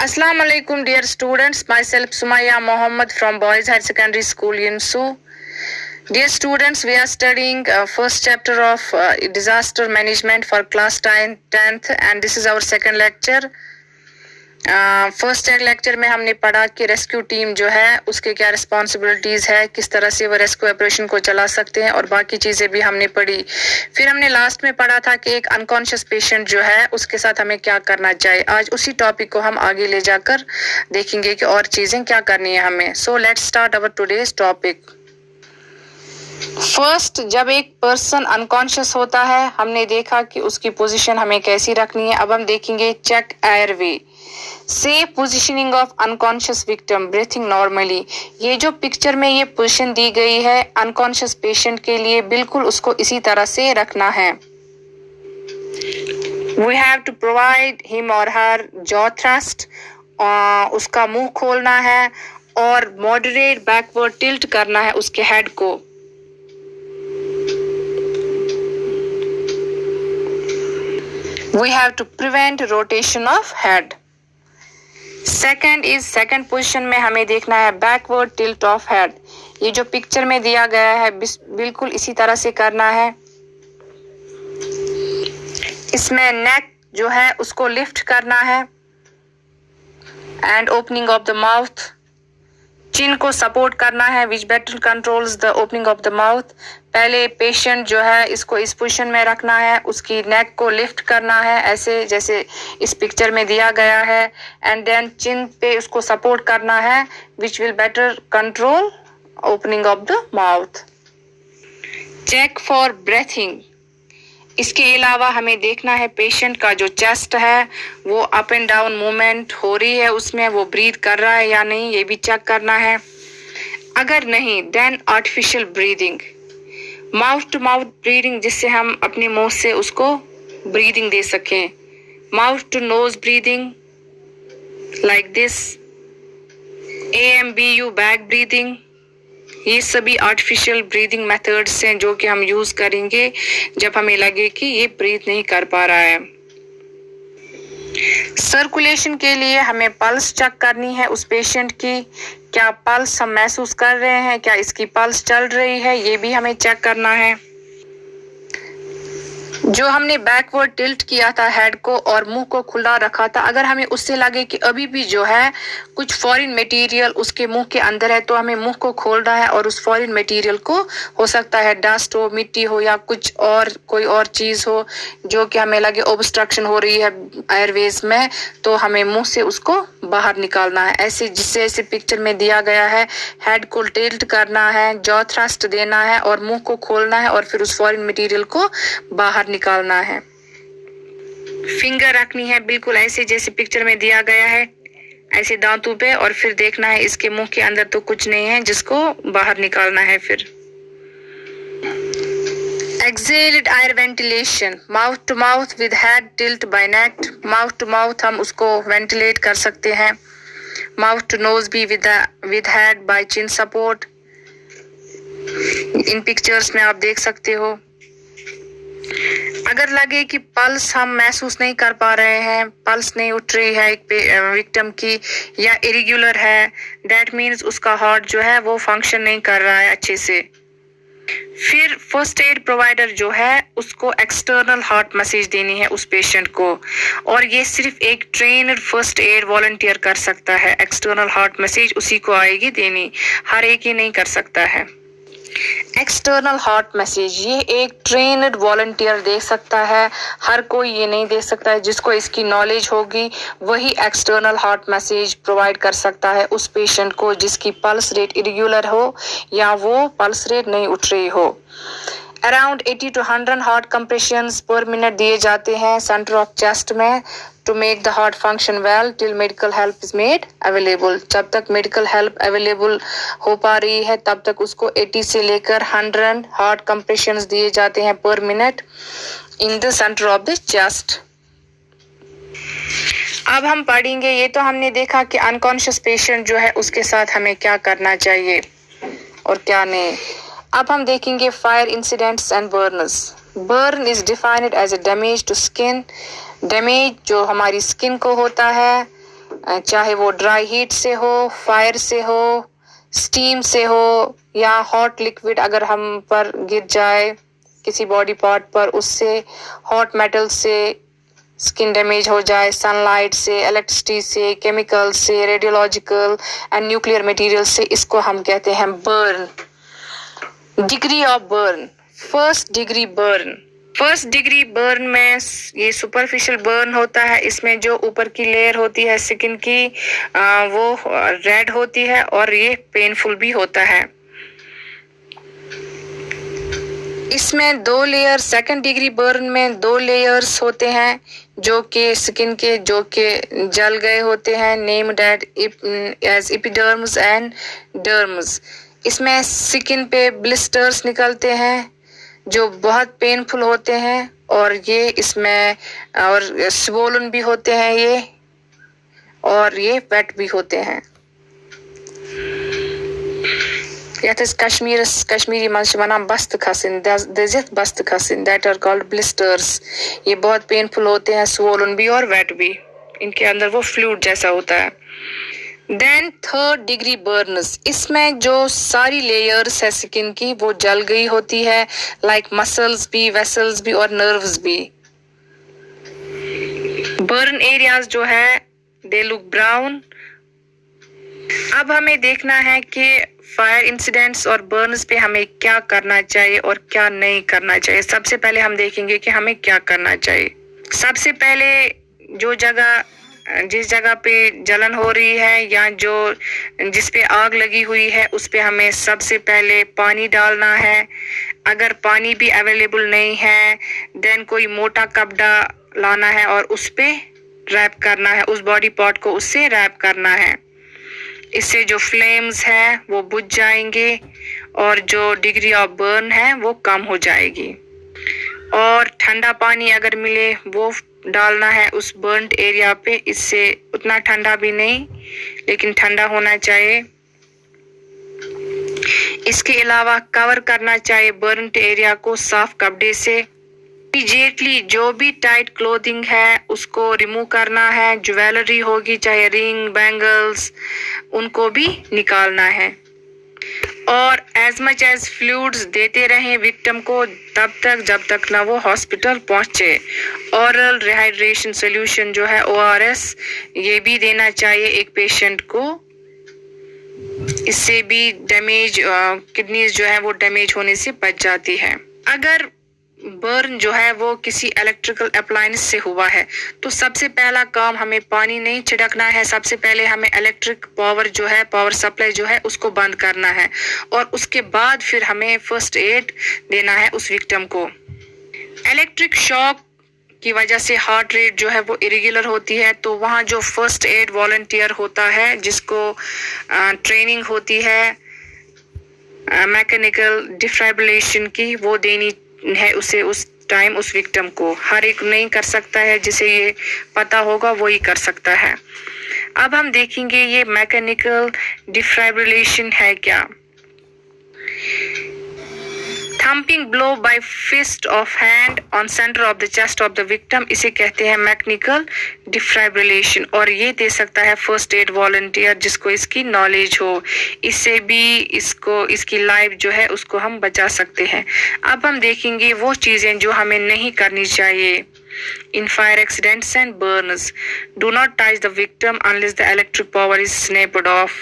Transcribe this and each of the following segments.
Assalamu alaikum dear students, myself Sumaya Mohammed from Boys Higher Secondary School Yinsu. Dear students, we are studying first chapter of disaster management for class 10th and this is our second lecture. First lecture में हमने पढ़ा कि rescue team जो है उसके क्या responsibilities है, किस तरह से वो रेस्क्यू ऑपरेशन को चला सकते हैं और बाकी चीज़ें भी हमने पढ़ी। फिर हमने लास्ट में पढ़ा था कि एक अनकॉन्शियस पेशेंट जो है उसके साथ हमें क्या करना चाहिए। आज उसी टॉपिक को हम आगे ले जाकर देखेंगे कि और चीज़ें क्या करनी है हमें। So let's start our today's topic. First, जब एक पर्सन अनकॉन्शियस होता है हमने देखा कि उसकी पोजीशन हमें कैसी रखनी है। अब हम देखेंगे check airway, safe positioning of unconscious victim, breathing normally. ये जो पिक्चर में ये पोजीशन दी गई है अनकॉन्शियस पेशेंट के लिए, बिल्कुल उसको इसी तरह से रखना है। We have to provide him और हर जॉ थ्रस्ट, उसका मुंह खोलना है और मॉडरेट बैकवर्ड टिल्ट करना है उसके हेड को। We have to prevent rotation of head. Second position में हमें देखना है बैकवर्ड टिल्ट ऑफ हेड। ये जो पिक्चर में दिया गया है बिल्कुल इसी तरह से करना है। इसमें नेक जो है उसको लिफ्ट करना है and opening of the mouth, chin को सपोर्ट करना है which better controls the opening of the mouth. पहले पेशेंट जो है इसको इस पोजीशन में रखना है, उसकी नेक को लिफ्ट करना है ऐसे जैसे इस पिक्चर में दिया गया है एंड देन चिन पे उसको सपोर्ट करना है which will better control opening of the mouth. Check for breathing, इसके अलावा हमें देखना है पेशेंट का जो चेस्ट है वो अप एंड डाउन मूवमेंट हो रही है, उसमें वो ब्रीथ कर रहा है या नहीं, ये भी चेक करना है। अगर नहीं then artificial breathing, mouth to mouth breathing, जिससे हम अपने मुंह से उसको ब्रीदिंग दे सकें। Mouth to nose breathing like this, AMBU bag breathing, ये सभी आर्टिफिशियल ब्रीदिंग मेथड्स हैं जो कि हम यूज करेंगे जब हमें लगे कि ये ब्रीथ नहीं कर पा रहा है। सर्कुलेशन के लिए हमें पल्स चेक करनी है उस पेशेंट की, क्या पल्स हम महसूस कर रहे हैं, क्या इसकी पल्स चल रही है, ये भी हमें चेक करना है। जो हमने बैकवर्ड टिल्ट किया था हेड को और मुंह को खुला रखा था, अगर हमें उससे लगे कि अभी भी जो है कुछ फॉरेन मटेरियल उसके मुंह के अंदर है तो हमें मुंह को खोलना है और उस फॉरेन मटेरियल को हो सकता है डस्ट हो, मिट्टी हो या कुछ और कोई और चीज हो जो कि हमें लगे ऑब्स्ट्रक्शन हो रही है एयरवेज में, तो हमें मुंह से उसको बाहर निकालना है ऐसे जिससे ऐसे पिक्चर में दिया गया है। हेड को टिल्ट करना है, जॉ थ्रस्ट देना है और मुंह को खोलना है और फिर उस फॉरेन मटेरियल को बाहर निकालना है। फिंगर रखनी है बिल्कुल ऐसे जैसे पिक्चर में दिया गया है, ऐसे दांतों पे, और फिर देखना है इसके मुंह के अंदर तो कुछ नहीं है जिसको बाहर निकालना है। फिर exhaled air ventilation, mouth to mouth with head tilt by neck, mouth to mouth हम उसको वेंटिलेट कर सकते हैं। माउथ टू नोज भी with head by chin support, इन पिक्चर्स में आप देख सकते हो। अगर लगे कि पल्स हम महसूस नहीं कर पा रहे हैं, पल्स नहीं उठ रही है एक विक्टिम की या इरेगुलर है, दैट मीन्स उसका हार्ट जो है वो फंक्शन नहीं कर रहा है अच्छे से। फिर फर्स्ट एड प्रोवाइडर जो है उसको एक्सटर्नल हार्ट मैसेज देनी है उस पेशेंट को, और ये सिर्फ एक ट्रेनड फर्स्ट एड वॉलंटियर कर सकता है। एक्सटर्नल हार्ट मैसेज उसी को आएगी देनी, हर एक ही नहीं कर सकता है। एक्सटर्नल हार्ट मैसेज ये एक ट्रेनड वॉलंटियर दे सकता है, हर कोई ये नहीं दे सकता है। जिसको इसकी नॉलेज होगी वही एक्सटर्नल हार्ट मैसेज प्रोवाइड कर सकता है उस पेशेंट को जिसकी पल्स रेट इरेगुलर हो या वो पल्स रेट नहीं उठ रही हो। Around 80 to 100 heart compressions per minute दिए जाते हैं सेंटर ऑफ चेस्ट में to make the heart function well till medical help is made available. जब तक मेडिकल हेल्प अवेलेबल हो पा रही है तब तक उसको 80 से लेकर 100 हार्ट कंप्रेशंस दिए जाते हैं पर minute in the centre of the chest. अब हम पढ़ेंगे, ये तो हमने देखा कि अनकॉन्शियस पेशेंट जो है उसके साथ हमें क्या करना चाहिए और क्या नहीं। अब हम देखेंगे fire incidents and burns. Burn is defined as a damage to skin, damage जो हमारी स्किन को होता है चाहे वो ड्राई हीट से हो, फायर से हो, स्टीम से हो या हॉट लिक्विड अगर हम पर गिर जाए किसी बॉडी पार्ट पर, उससे हॉट मेटल से स्किन डैमेज हो जाए, सनलाइट से, इलेक्ट्रिसिटी से, केमिकल से, रेडियोलॉजिकल एंड न्यूक्लियर मटेरियल से, इसको हम कहते हैं burn. Degree of burn, first degree burn. First degree burn में ये सुपरफिशियल बर्न होता है। इसमें जो ऊपर की लेयर होती है स्किन की वो रेड होती है और ये पेनफुल भी होता है। इसमें 2 लेयर, सेकंड डिग्री बर्न में 2 लेयर्स होते हैं जो कि स्किन के जो कि जल गए होते हैं, named as epidermis and dermis. इसमें स्किन पे ब्लिस्टर्स निकलते हैं जो बहुत पेनफुल होते हैं और ये इसमें और स्वोलन भी होते हैं ये, और ये वेट भी होते हैं। कश्मीरी मंश वनाम बस्त खसिन, दजित बस्त खसिन, दैट आर कॉल्ड ब्लिस्टर्स। ये बहुत पेनफुल होते हैं, स्वोलन भी और वेट भी। इनके अंदर वो फ्लूइड जैसा होता है। देन थर्ड डिग्री बर्न्स, इसमें जो सारी लेयर्स है स्किन की वो जल गई होती है, लाइक मसल्स भी, वेसल्स भी और नर्व्स भी। बर्न एरियाज जो है दे लुक ब्राउन। अब हमें देखना है कि फायर इंसिडेंट्स और बर्न्स पे हमें क्या करना चाहिए और क्या नहीं करना चाहिए। सबसे पहले हम देखेंगे कि हमें क्या करना चाहिए। सबसे पहले जिस जगह पे जलन हो रही है या जिस पे आग लगी हुई है उस पे हमें सबसे पहले पानी डालना है। अगर पानी भी अवेलेबल नहीं है देन कोई मोटा कपड़ा लाना है और उस पे रैप करना है, उस बॉडी पार्ट को उससे रैप करना है। इससे जो फ्लेम्स है वो बुझ जाएंगे और जो डिग्री ऑफ बर्न है वो कम हो जाएगी। और ठंडा पानी अगर मिले वो डालना है उस बर्न्ड एरिया पे। इससे उतना ठंडा भी नहीं लेकिन ठंडा होना चाहिए। इसके अलावा कवर करना चाहिए बर्न्ड एरिया को साफ कपड़े से। इमीडिएटली जो भी टाइट क्लोथिंग है उसको रिमूव करना है। ज्वेलरी होगी चाहे रिंग, बैंगल्स, उनको भी निकालना है। और एज मच एज फ्लूइड्स देते रहें विक्टिम को तब तक जब तक ना वो हॉस्पिटल पहुंचे। ओरल रिहाइड्रेशन सोल्यूशन जो है ORS ये भी देना चाहिए एक पेशेंट को। इससे भी डैमेज किडनीज जो है वो डैमेज होने से बच जाती है। अगर बर्न जो है वो किसी इलेक्ट्रिकल अप्लायंस से हुआ है तो सबसे पहला काम हमें पानी नहीं छिड़कना है। सबसे पहले हमें इलेक्ट्रिक पावर जो है, पावर सप्लाई जो है उसको बंद करना है और उसके बाद फिर हमें फर्स्ट एड देना है उस विक्टिम को। इलेक्ट्रिक शॉक की वजह से हार्ट रेट जो है वो इरेगुलर होती है तो वहाँ जो फर्स्ट एड वॉलंटियर होता है जिसको ट्रेनिंग होती है मैकेनिकल डिफाइब्रिलेशन की, वो देनी है उसे उस टाइम उस विक्टिम को। हर एक नहीं कर सकता है, जिसे ये पता होगा वो ही कर सकता है। अब हम देखेंगे ये मैकेनिकल डिफाइब्रिलेशन है क्या। Thumping blow by fist of hand on centre of the chest of the victim, इसे कहते हैं मैकेनिकल डिफाइब्रिलेशन। और ये दे सकता है फर्स्ट एड वॉलंटियर जिसको इसकी नॉलेज हो। इससे भी इसकी लाइफ जो है उसको हम बचा सकते हैं। अब हम देखेंगे वो चीजें जो हमें नहीं करनी चाहिए in fire accidents and burns. Do not touch the victim unless the electric power is snapped off.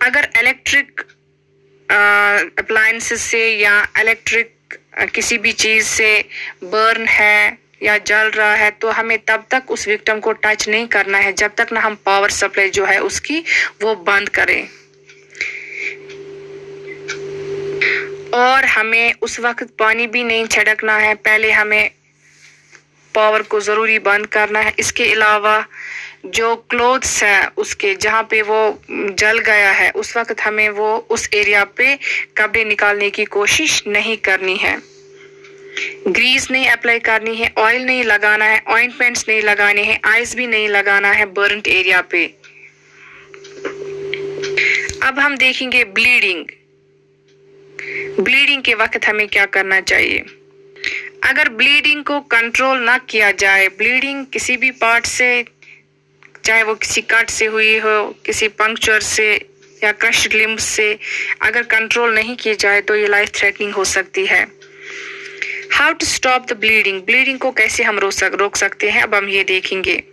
अगर इलेक्ट्रिक अप्लायंसेस से या इलेक्ट्रिक किसी भी चीज से बर्न है या जल रहा है तो हमें तब तक उस विक्टिम को टच नहीं करना है जब तक ना हम पावर सप्लाई जो है उसकी वो बंद करें। और हमें उस वक्त पानी भी नहीं छिड़कना है, पहले हमें पावर को जरूरी बंद करना है। इसके अलावा जो क्लोथ्स है उसके जहाँ पे वो जल गया है उस वक्त हमें वो उस एरिया पे कपड़े निकालने की कोशिश नहीं करनी है। ग्रीस नहीं अप्लाई करनी है, ऑयल नहीं लगाना है, ऑइंटमेंट्स नहीं लगाने हैं, आइस भी नहीं लगाना है बर्न्ड एरिया पे। अब हम देखेंगे ब्लीडिंग के वक्त हमें क्या करना चाहिए। अगर ब्लीडिंग को कंट्रोल ना किया जाए, ब्लीडिंग किसी भी पार्ट से चाहे वो किसी कट से हुई हो, किसी पंक्चर से या क्रश्ड लिम्ब से। अगर कंट्रोल नहीं की जाए तो ये लाइफ थ्रेटनिंग हो सकती है। How to stop the bleeding, bleeding को कैसे हम रोक सकते हैं, अब हम ये देखेंगे।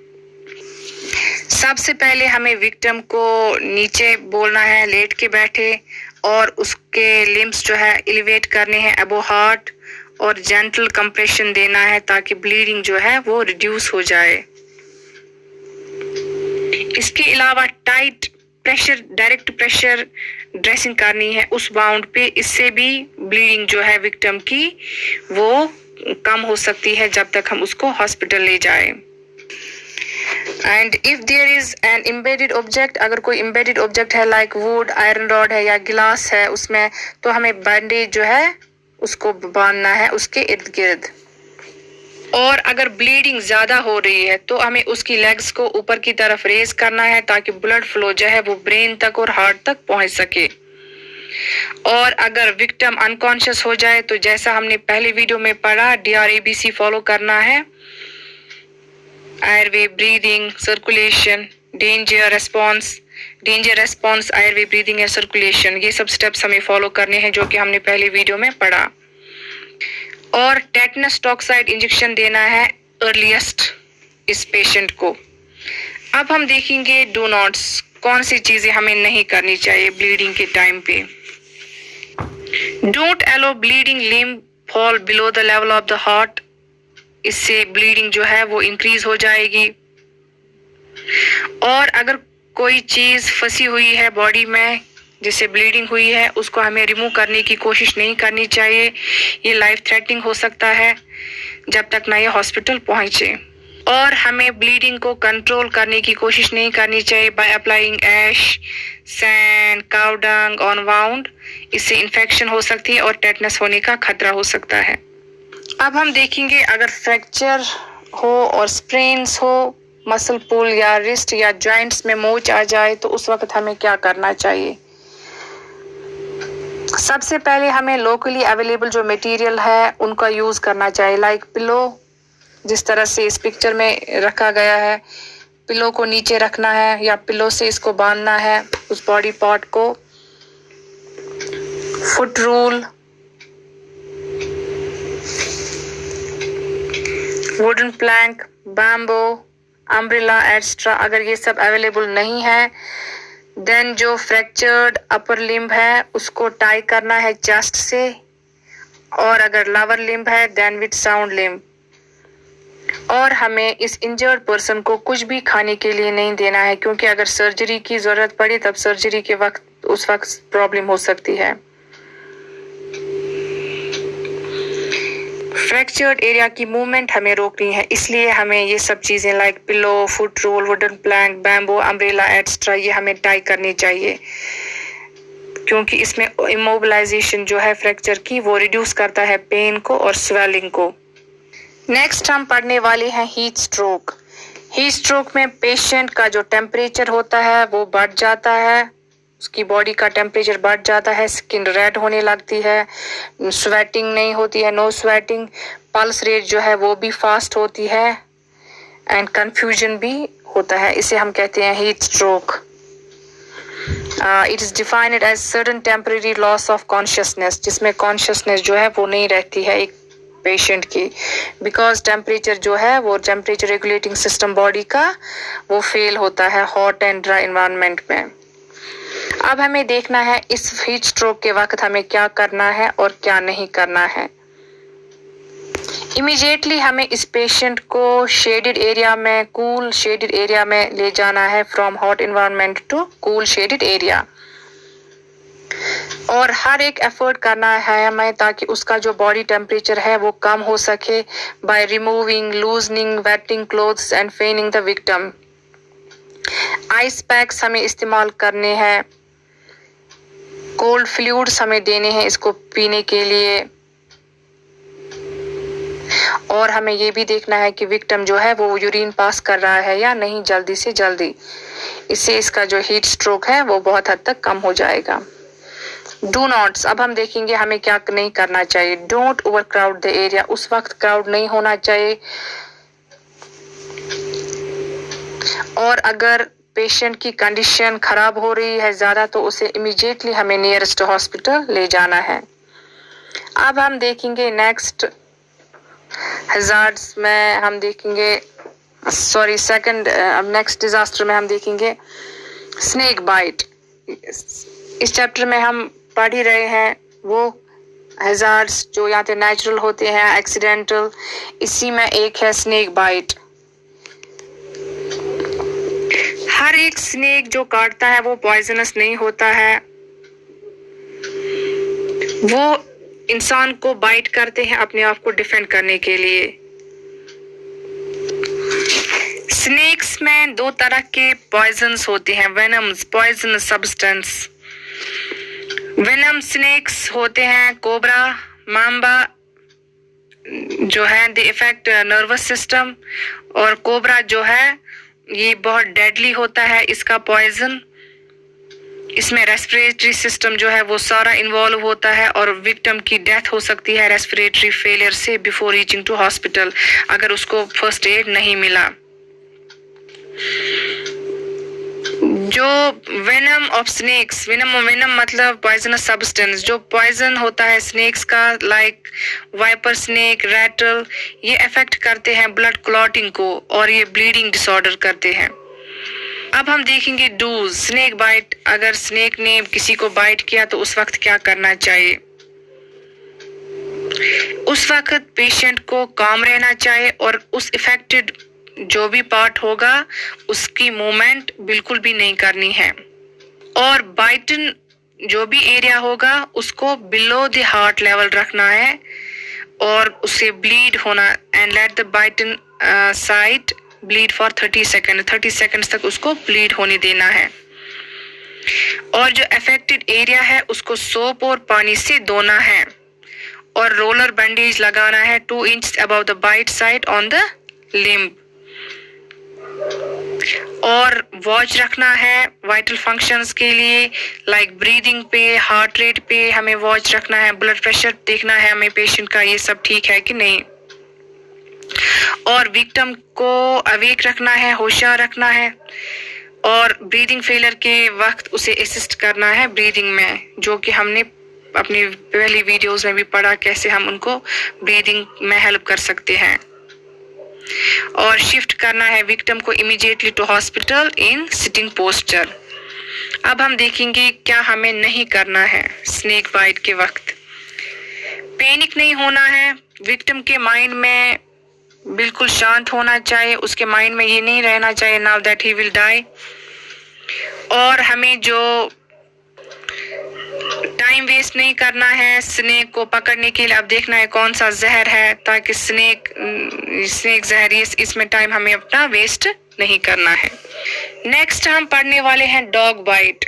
सबसे पहले हमें विक्टिम को नीचे बोलना है, लेट के बैठे, और उसके लिम्स जो है एलिवेट करने हैं अबो हार्ट, और जेंटल कंप्रेशन देना है ताकि ब्लीडिंग जो है वो रिड्यूस हो जाए। इसके अलावा tight pressure, direct pressure dressing करनी है उस बाउंड पे, इससे भी ब्लीडिंग जो है विक्टिम की वो कम हो सकती है जब तक हम उसको हॉस्पिटल ले जाए। And if there is an embedded object, अगर कोई एम्बेडेड ऑब्जेक्ट है लाइक वुड, आयरन रॉड है या गिलास है उसमें, तो हमें बैंडेज जो है उसको बांधना है उसके इर्द गिर्द। और अगर ब्लीडिंग ज्यादा हो रही है तो हमें उसकी लेग्स को ऊपर की तरफ रेज करना है ताकि ब्लड फ्लो जो है वो ब्रेन तक और हार्ट तक पहुंच सके। और अगर विक्टिम अनकॉन्शियस हो जाए तो जैसा हमने पहले वीडियो में पढ़ा, DRABC फॉलो करना है, airway breathing, circulation, danger response, airway breathing या सर्कुलेशन, ये सब स्टेप्स हमें फॉलो करने हैं जो कि हमने पहले वीडियो में पढ़ा। और टेटनस टॉक्साइड इंजेक्शन देना है अर्लीस्ट इस पेशेंट को। अब हम देखेंगे डू नॉट्स, कौन सी चीजें हमें नहीं करनी चाहिए ब्लीडिंग के टाइम पे। Don't allow bleeding limb fall below the level of the heart, इससे ब्लीडिंग जो है वो इंक्रीज हो जाएगी। और अगर कोई चीज फंसी हुई है बॉडी में जिससे ब्लीडिंग हुई है, उसको हमें रिमूव करने की कोशिश नहीं करनी चाहिए, ये लाइफ थ्रेटनिंग हो सकता है जब तक ना ये हॉस्पिटल पहुंचे। और हमें ब्लीडिंग को कंट्रोल करने की कोशिश नहीं करनी चाहिए by applying ash, sand, cow dung on wound, इससे इन्फेक्शन हो सकती है और टेटनस होने का खतरा हो सकता है। अब हम देखेंगे अगर फ्रैक्चर हो और स्प्रेन्स हो, मसल पुल या रिस्ट या जॉइंट्स में मोच आ जाए तो उस वक्त हमें क्या करना चाहिए। सबसे पहले हमें लोकली अवेलेबल जो मटेरियल है उनका यूज करना चाहिए, लाइक पिलो, जिस तरह से इस पिक्चर में रखा गया है। पिलो को नीचे रखना है या पिलो से इसको बांधना है उस बॉडी पार्ट को। Foot rule, wooden plank, bamboo, umbrella extra, अगर ये सब अवेलेबल नहीं है देन जो फ्रैक्चर्ड अपर लिम्ब है उसको टाई करना है चेस्ट से, और अगर लोअर लिम्ब है देन विद साउंड लिम्ब। और हमें इस इंजर्ड पर्सन को कुछ भी खाने के लिए नहीं देना है, क्योंकि अगर सर्जरी की जरूरत पड़ी तब सर्जरी के वक्त उस वक्त प्रॉब्लम हो सकती है। फ्रैक्चर्ड एरिया की मूवमेंट हमें रोकनी है, इसलिए हमें ये सब चीजें like pillow, foot roll, wooden plank, bamboo, umbrella extra ये हमें टाई करनी चाहिए, क्योंकि इसमें इमोबिलाइजेशन जो है फ्रैक्चर की वो रिड्यूस करता है पेन को और स्वेलिंग को। नेक्स्ट हम पढ़ने वाले हैं हीट स्ट्रोक। हीट स्ट्रोक में पेशेंट का जो टेम्परेचर होता है वो बढ़ जाता है, उसकी बॉडी का टेम्परेचर बढ़ जाता है, स्किन रेड होने लगती है, स्वेटिंग नहीं होती है, नो स्वेटिंग, पल्स रेट जो है वो भी फास्ट होती है एंड कंफ्यूजन भी होता है, इसे हम कहते हैं heat stroke. It is defined as sudden temporary loss of consciousness, जिसमें कॉन्शियसनेस जो है वो नहीं रहती है एक पेशेंट की, बिकॉज टेम्परेचर जो है वो टेम्परेचर रेगुलेटिंग सिस्टम बॉडी का वो फेल होता है हॉट एंड ड्राई एनवायरनमेंट में। अब हमें देखना है इस हीट स्ट्रोक के वक्त हमें क्या करना है और क्या नहीं करना है। इमीडिएटली हमें इस पेशेंट को शेडेड एरिया में, कूल शेडेड एरिया में ले जाना है, from hot environment to cool shaded area. और हर एक एफर्ट करना है हमें ताकि उसका जो बॉडी टेम्परेचर है वो कम हो सके, by removing, loosening, waiting clothes and फेनिंग the victim. Ice packs हमें इस्तेमाल करने हैं, कोल्ड फ्लूइड्स हमें देने हैं इसको पीने के लिए, और हमें ये भी देखना है कि विक्टिम जो है वो यूरिन पास कर रहा है या नहीं जल्दी से जल्दी, इससे इसका जो हीट स्ट्रोक है वो बहुत हद तक कम हो जाएगा। डू नॉट्स, अब हम देखेंगे हमें क्या नहीं करना चाहिए। Don't over crowd the area, उस वक्त क्राउड नहीं होना चाहिए। और अगर पेशेंट की कंडीशन खराब हो रही है ज़्यादा तो उसे इमीडिएटली हमें नियरेस्ट हॉस्पिटल ले जाना है। अब हम देखेंगे नेक्स्ट हैजार्ड्स में हम देखेंगे सेकंड अब नेक्स्ट डिजास्टर में हम देखेंगे स्नेक बाइट। इस चैप्टर में हम पढ़ ही रहे हैं वो हैजार्ड्स जो या तो नेचुरल होते हैं, एक्सीडेंटल, इसी में एक है स्नेक बाइट। हर एक स्नेक जो काटता है वो पॉइजनस नहीं होता है, वो इंसान को बाइट करते हैं अपने आप को डिफेंड करने के लिए। स्नेक्स में दो तरह के पॉइजन्स होते हैं, venoms, poisonous substance. Venom snakes होते हैं कोबरा, मांबा जो है दे इफेक्ट नर्वस सिस्टम, और कोबरा जो है ये बहुत डेडली होता है, इसका पॉइजन इसमें रेस्पिरेटरी सिस्टम जो है वो सारा इन्वॉल्व होता है और विक्टिम की डेथ हो सकती है रेस्पिरेटरी फेलियर से बिफोर रीचिंग टू हॉस्पिटल अगर उसको फर्स्ट एड नहीं मिला। जो वेनम ऑफ स्नेक्स, वेनम मतलब पॉइजनस सब्सटेंस, जो पॉइजन होता है स्नेक्स का लाइक वाइपर स्नेक, रैटल, ये अफेक्ट करते हैं ब्लड क्लॉटिंग को और ये ब्लीडिंग डिसऑर्डर करते हैं। अब हम देखेंगे डूज, स्नेक बाइट। अगर स्नेक ने किसी को बाइट किया तो उस वक्त क्या करना चाहिए। उस वक्त पेशेंट को काम रहना चाहिए और उस इफेक्टेड जो भी पार्ट होगा उसकी मूवमेंट बिल्कुल भी नहीं करनी है, और बाइटन जो भी एरिया होगा उसको बिलो द हार्ट लेवल रखना है और उसे ब्लीड होना, and let the bitten side bleed for 30 second तक उसको ब्लीड होने देना है। और जो अफेक्टेड एरिया है उसको सोप और पानी से धोना है और रोलर बैंडेज लगाना है 2 inch above the bite side on the limb, और वॉच रखना है वाइटल फंक्शंस के लिए लाइक ब्रीदिंग पे, हार्ट रेट पे हमें वॉच रखना है, ब्लड प्रेशर देखना है हमें पेशेंट का ये सब ठीक है कि नहीं, और विक्टिम को अवेक रखना है, होशियार रखना है, और ब्रीदिंग फेलियर के वक्त उसे असिस्ट करना है ब्रीदिंग में, जो कि हमने अपनी पहली वीडियोस में भी पढ़ा कैसे हम उनको ब्रीदिंग में हेल्प कर सकते हैं, और शिफ्ट करना है विक्टिम को immediately to hospital in sitting posture. अब हम देखेंगे क्या हमें नहीं करना है स्नेक बाइट के वक्त। पैनिक नहीं होना है, विक्टिम के माइंड में बिल्कुल शांत होना चाहिए, उसके माइंड में ये नहीं रहना चाहिए now that he will die, और हमें जो टाइम वेस्ट नहीं करना है स्नेक को पकड़ने के लिए। अब देखना है कौन सा जहर है ताकि स्नेक जहर इसमें टाइम हमें अपना वेस्ट नहीं करना है। नेक्स्ट हम पढ़ने वाले हैं डॉग बाइट।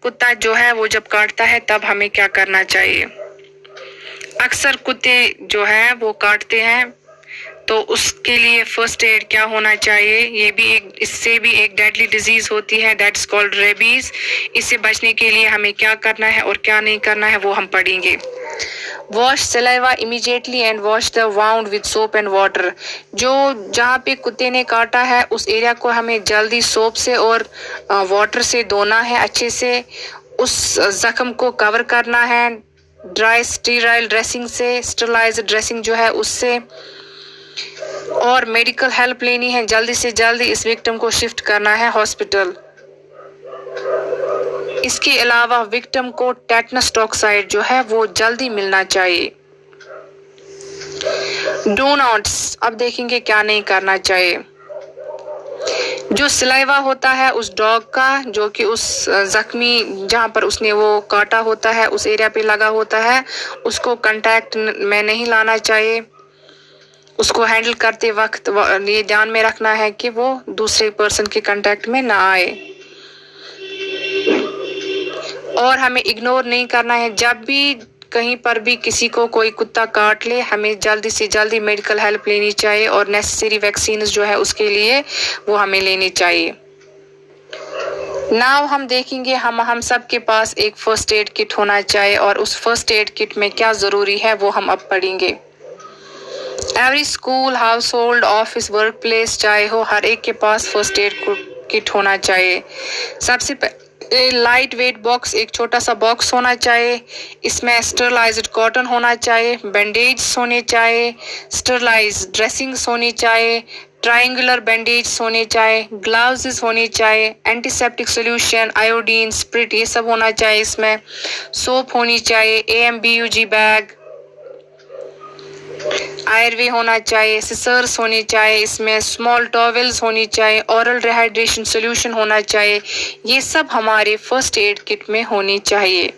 कुत्ता जो है वो जब काटता है तब हमें क्या करना चाहिए। अक्सर कुत्ते जो है वो काटते हैं तो उसके लिए फर्स्ट एड क्या होना चाहिए। ये भी इससे भी एक डेडली डिजीज होती है दैट्स कॉल्ड रेबीज। इससे बचने के लिए हमें क्या करना है और क्या नहीं करना है वो हम पढ़ेंगे। Wash saliva immediately and wash the wound with soap and water. जो जहाँ पे कुत्ते ने काटा है उस एरिया को हमें जल्दी सोप से और वाटर से धोना है, अच्छे से उस जख्म को कवर करना है ड्राई स्टीराइल ड्रेसिंग से, स्टरलाइज ड्रेसिंग जो है उससे, और मेडिकल हेल्प लेनी है। जल्दी से जल्दी इस विक्टिम को शिफ्ट करना है हॉस्पिटल। इसके अलावा विक्टिम को टेटनस टॉक्साइड जो है वो जल्दी मिलना चाहिए। डू नॉट्स, अब देखेंगे क्या नहीं करना चाहिए। जो सलाइवा होता है उस डॉग का जो कि उस जख्मी जहाँ पर उसने वो काटा होता है उस एरिया पे लगा होता है, उसको कांटेक्ट में नहीं लाना चाहिए। उसको हैंडल करते वक्त ये ध्यान में रखना है कि वो दूसरे पर्सन के कांटेक्ट में ना आए, और हमें इग्नोर नहीं करना है। जब भी कहीं पर भी किसी को कोई कुत्ता काट ले हमें जल्दी से जल्दी मेडिकल हेल्प लेनी चाहिए और नेसेसरी वैक्सीन जो है उसके लिए वो हमें लेनी चाहिए। नाउ हम देखेंगे हम सब के पास एक फर्स्ट एड किट होना चाहिए और उस फर्स्ट एड किट में क्या जरूरी है वो हम अब पढ़ेंगे। Every school, house hold, office, work place चाहे हो, हर एक के पास फर्स्ट एड किट होना चाहिए। सबसे लाइट वेट बॉक्स, एक छोटा सा बॉक्स होना चाहिए। इसमें स्टरलाइज्ड कॉटन होना चाहिए, बैंडेज होने चाहिए, स्टरलाइज्ड ड्रेसिंग्स होनी चाहिए, ट्रायंगुलर बैंडेज होने चाहिए, ग्लव्स होने चाहिए, एंटीसेप्टिक सोल्यूशन, आयोडीन, स्प्रिट, ये सब होना चाहिए। इसमें सोप होनी चाहिए, AMBUG बैग, आयरवे होना चाहिए, सिसर्स होनी चाहिए, इसमें स्मॉल टॉवेल्स होनी चाहिए, ओरल रिहाइड्रेशन सोल्यूशन होना चाहिए। ये सब हमारे फर्स्ट एड किट में होनी चाहिए।